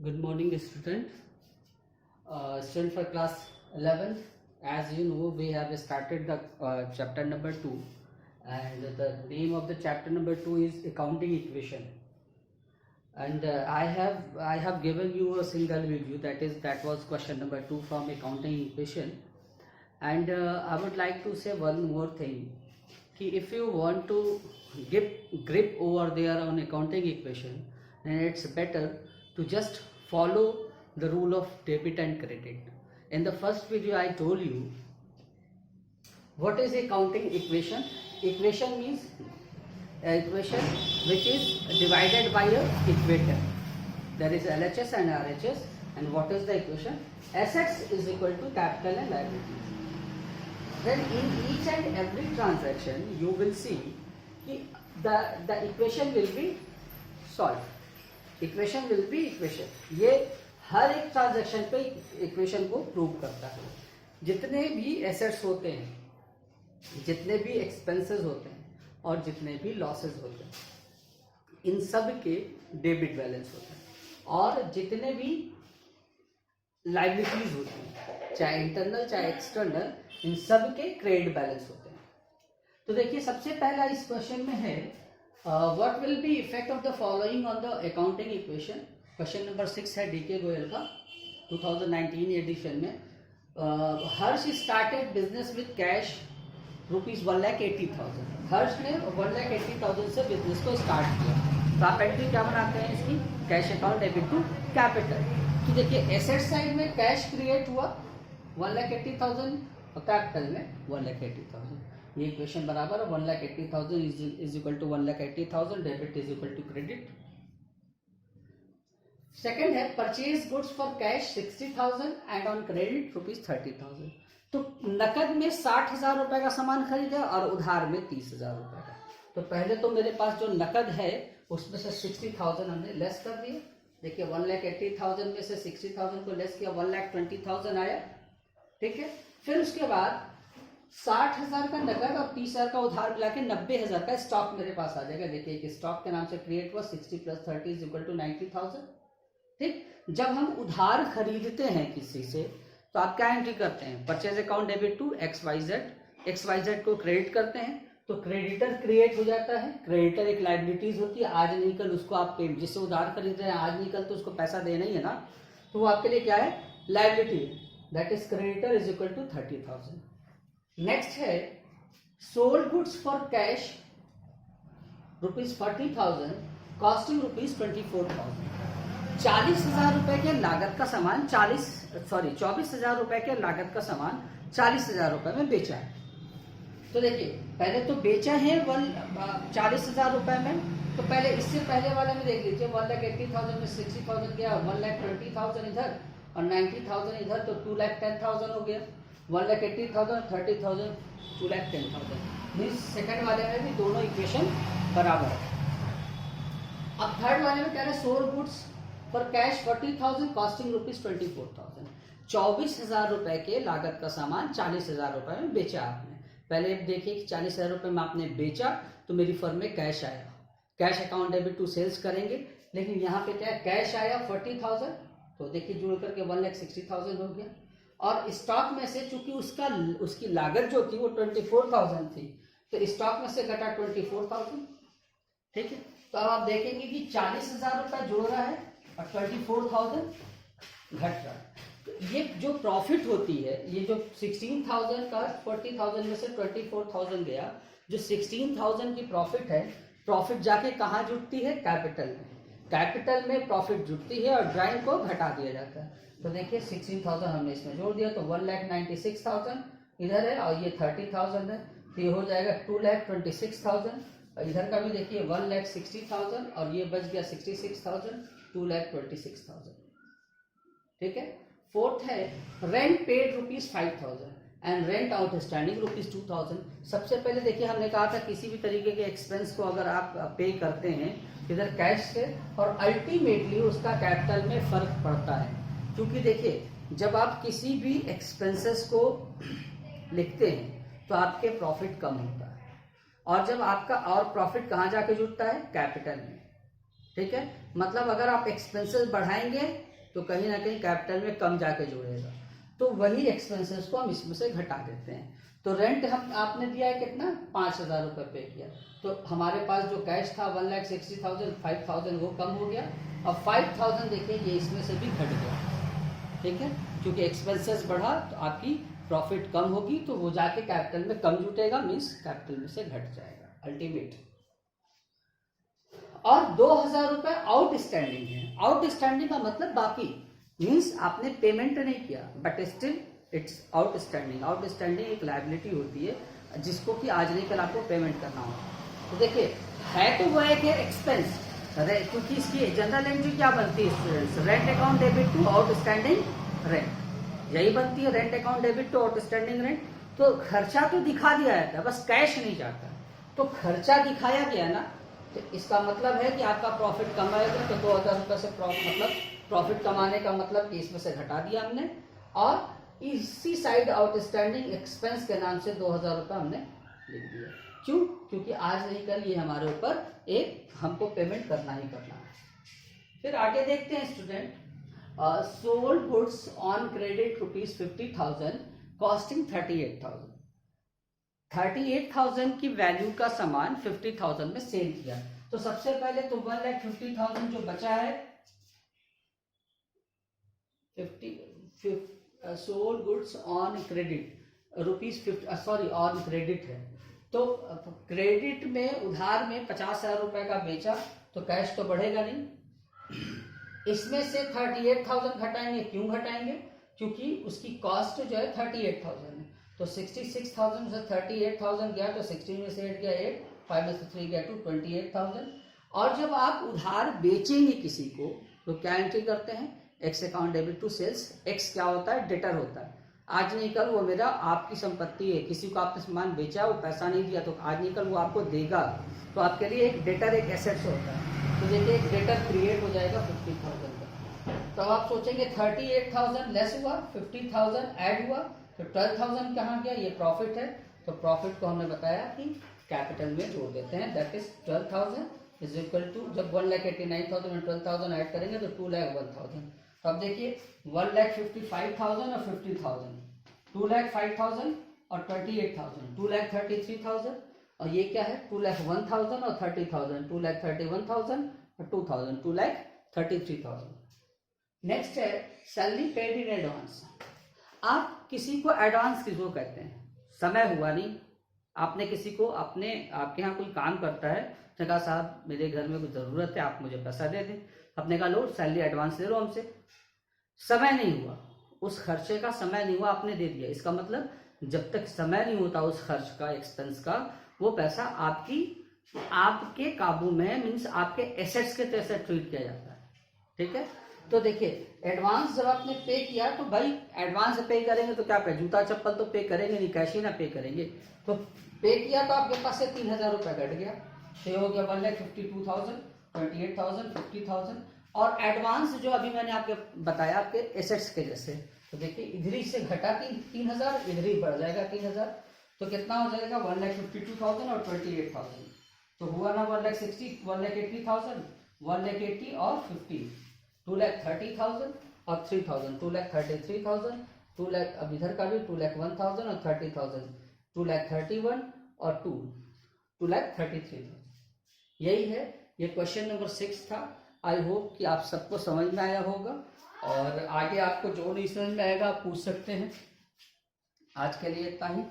Good morning, student. Student for class 11th. As you know, we have started the chapter number 2, and the name of the chapter number 2 is accounting equation. And I have given you a single video, that was question number 2 from accounting equation. And I would like to say one more thing. If you want to get grip over there on accounting equation, then it's better to just follow the rule of debit and credit. In the first video I told you what is accounting equation. Equation means equation which is divided by a equator. There is LHS and RHS, and what is the equation? Assets is equal to capital and liabilities. Then in each and every transaction you will see the equation will be solved. Equation will be equation, ये हर एक transaction पे equation को prove करता है. जितने भी assets होते हैं, जितने भी एक्सपेंसेस होते हैं और जितने भी लॉसेस होते हैं, इन सब के डेबिट बैलेंस होते हैं. और जितने भी लायबिलिटीज होती हैं, चाहे इंटरनल चाहे एक्सटर्नल, इन सब के क्रेडिट बैलेंस होते हैं. तो देखिए, सबसे पहला इस क्वेश्चन में है what will be effect of the following on the accounting equation. Question number 6 है डीके गोयल का 2019 एडिशन में. हर्ष स्टार्टेड बिजनेस विद कैश ₹1,80,000. हर्ष ने 1,80,000 से बिजनेस को स्टार्ट किया. तो आप एंट्री क्या बनाते हैं इसकी? Cash account debit to capital. कि देखिए, एसेट साइड में कैश क्रिएट हुआ 1,80,000 और कैपिटल में 1,80,000. ये इक्वेशन बराबर 1,80,000 is equal to 1,80,000, debit is equal to credit. Second है purchase goods for cash 60,000 and on credit ₹30,000. तो नकद में 60,000 रुपए का सामान खरीदा और उधार में 30,000 रुपए का. तो पहले तो मेरे पास जो नकद है उसमें से 60,000 हमने लेस कर दिया. देखिए, 1,80,000 में से 60,000 को लेस किया, 1,20,000 आया. ठीक है. फिर उसके बाद 60,000 का नकद और 30,000 का उधार मिला के 90,000 का स्टॉक मेरे पास आ जाएगा. देखिए, एक स्टॉक के नाम से क्रिएट हुआ. 60 + 30 इज इक्वल टू 90,000. ठीक. जब हम उधार खरीदते हैं किसी से तो आप क्या एंट्री करते हैं? Purchase account debit to XYZ को क्रेडिट करते हैं. तो क्रेडिटर क्रिएट हो जाता है. क्रेडिटर एक लायबिलिटीज होती है. आज नहीं कल उसको आप जिससे उधार खरीद रहे हैं, आज नहीं कल तो उसको पैसा देना ही है ना. तो वो आपके लिए क्या है? Liability. That is creditor is equal to 30,000. Next है sold goods for cash ₹40,000 costing ₹24,000. 40,000 रुपए के लागत का सामान 24,000 रुपए के लागत का सामान 40,000 रुपए में बेचा है. तो देखिए, पहले तो बेचा है 40,000 रुपए में. तो पहले इससे पहले वाले में देख लीजिए, 1,80,000 में 60,000 गया, 1,20,000 इधर और 90,000 इधर, तो 2,10,000 हो गया. 1,80,000 30,000 2,10,000. मीन्स सेकंड वाले में भी दोनों इक्वेशन बराबर है. अब थर्ड वाले में कह रहे हैं sold goods for cash 40,000 costing ₹24,000. 24,000 रुपए के लागत का सामान 40,000 रुपए में बेचा आपने. पहले देखिए कि 40,000 रुपए में आपने बेचा तो मेरी फर्म में कैश आया. Cash account debit to sales करेंगे, लेकिन यहाँ पे क्या कैश आया 40,000. तो देखिए, जुड़ करके 1,60,000 हो गया. और स्टॉक में से चूंकि उसकी लागत जो थी वो 24,000 थी, तो स्टॉक में से घटा 24,000. ठीक है. तो अब आप देखेंगे कि 40,000 रुपए जुड़ रहा है और 24,000 घट रहा है. तो ये जो प्रॉफिट होती है, ये जो 16,000 का 40,000 में से 24,000 गया, जो 16,000 की प्रॉफिट है, प्रॉफिट जाके कहाँ जुटती है? कैपिटल में. कैपिटल में प्रॉफिट जुटती है और ड्राइंग को घटा दिया जाता है. तो देखिए, 16,000 हमने इसमें जोड़ दिया तो 1,96,000 इधर है और ये 30,000 है. तो ये हो जाएगा 2,26,000. और इधर का भी देखिए 1,60,000 और ये बच गया 66,000, 2,26,000. ठीक है. फोर्थ है rent paid ₹5,000 and rent outstanding ₹2,000. सबसे पहले देखिए, हमने कहा था किसी भी तरीके के एक्सपेंस को अगर आप पे करते हैं इधर कैश से, और अल्टीमेटली उसका कैपिटल में फर्क पड़ता है. क्योंकि देखिए, जब आप किसी भी एक्सपेंसेस को लिखते हैं तो आपके प्रॉफिट कम होता है, और जब आपका और प्रॉफिट कहाँ जाके जुटता है? कैपिटल में. ठीक है. मतलब अगर आप एक्सपेंसेस बढ़ाएंगे तो कहीं ना कहीं कैपिटल में कम जाके जुड़ेगा, तो वही एक्सपेंसेस को हम इसमें से घटा देते हैं। तो रेंट हम आपने दिया है कितना, 5,000 रुपये पे किया, तो हमारे पास जो कैश था 1,60,000, 5,000 वो कम हो गया, और 5,000 देखिए ये इसमें से भी घट गया, ठीक है, क्योंकि एक्सपेंसेस बढ़ा तो आपकी प्रॉफिट कम होगी, तो वो जाके कैपिटल में कम जुटेगा, मीन्स कैपिटल में से घट जाएगा अल्टीमेट। और 2,000 रुपये आउटस्टैंडिंग है। आउटस्टैंडिंग का मतलब बाकी, मीन्स आपने पेमेंट नहीं किया but still it's outstanding. Outstanding एक लायबिलिटी होती है जिसको कि आज नहीं कल आपको पेमेंट करना होगा। तो देखिए है तो वो एक एक्सपेंस, क्योंकि इसकी जनरल एंट्री क्या बनती है students, rent account debit to outstanding rent, यही बनती है, rent account debit to outstanding rent. तो खर्चा तो दिखा दिया जाता है, बस कैश नहीं जाता, तो खर्चा दिखाया गया ना, तो इसका मतलब है कि आपका प्रॉफिट कम आएगा, तो 2,000 रुपये से मतलब प्रॉफिट कमाने का मतलब कि इसमें से घटा दिया हमने, और इसी साइड आउटस्टैंडिंग एक्सपेंस के नाम से 2,000 रुपये हमने लिख दिया। क्यों, क्योंकि आज नहीं कल ये हमारे ऊपर एक हमको पेमेंट करना ही करना है। फिर आगे देखते हैं student, sold goods on credit ₹50,000 costing 38,000। 38,000 की वैल्यू का सामान 50,000 में सेल किया। तो सबसे पहले तो 1,50,000 जो बचा है, sold goods on credit on credit है, तो क्रेडिट में उधार में 50,000 रुपए का बेचा, तो कैश तो बढ़ेगा नहीं, इसमें से 38,000 घटाएंगे। क्यों घटाएंगे, क्योंकि उसकी कॉस्ट जो है 38,000 है, तो 66,000 से 38,000 गया, तो 16 में से 8 गया 8, 5 में से 3 गया 2, 28,000। और जब आप उधार बेचेंगे किसी को, तो क्या एंट्री करते हैं, x account debit to sales. X क्या होता है, डेटर होता है, आज नहीं कल वो मेरा आपकी संपत्ति है, किसी को आपने सामान बेचा, वो पैसा नहीं दिया, तो आज नहीं कल वो आपको देगा, तो आपके लिए एक डेटर एक एसेट्स होता है। तो देखिए एक डेटर क्रिएट हो जाएगा 50,000 का। तो आप सोचेंगे 38,000 लेस हुआ, 50,000 ऐड हुआ, तो 12,000 कहाँ गया, ये प्रॉफिट है, तो प्रॉफिट को हमने बताया कि कैपिटल में जोड़ देते हैं, that is 12,000 is equal to, जब 1,89,000 में 12,000 ऐड करेंगे तो 2,01,000। तो अब देखिए 1,55,000 और 50,000, 2,05,000 और 28,000, 2,33,000, और ये क्या है 2,01,000 और 30,000, 2,31,000 और 2,000, 2,33,000। नेक्स्ट है सैलरी पेड इन एडवांस। आप किसी को एडवांस किसको कहते हैं, समय हुआ नहीं, आपने किसी को आपके यहाँ कोई काम करता है, उसने कहा साहब मेरे घर में कुछ जरूरत है, आप मुझे पैसा दे दें, अपने कहा लो सैलरी एडवांस ले लो हमसे, समय नहीं हुआ, उस खर्चे का समय नहीं हुआ, आपने दे दिया। इसका मतलब जब तक समय नहीं होता उस खर्च का, एक्सपेंस का, वो पैसा आपके काबू में, मीन्स आपके एसेट्स के तरह से ट्रीट किया जाता है, ठीक है। तो देखिए एडवांस जब आपने पे किया, तो भाई एडवांस पे करेंगे तो क्या पे, जूता चप्पल तो पे करेंगे नहीं, कैश ही ना पे करेंगे, तो पे किया तो आपके पास से 3,000 रुपये घट गया, तो हो गया 1,52,000, 28,000, 50,000। और एडवांस जो अभी मैंने आपके बताया आपके एसेट्स के जैसे, तो देखिए इधर ही से घटा 3,000, इधर ही बढ़ जाएगा 3,000, तो कितना हो जाएगा 1,52,000 और 28,000, तो हुआ ना 1,80,000, 1,80,000 और 50, 2,30,000 और 3,000, 2,33,000, 2 लाख, अब इधर का भी 2,01,000 और 30,000, 2,31,000 और 2,33,000। यही है, ये क्वेश्चन नंबर 6 था। आई होप कि आप सबको समझ में आया होगा, और आगे आपको जो नहीं समझ में आएगा आप पूछ सकते हैं। आज के लिए इतना ही।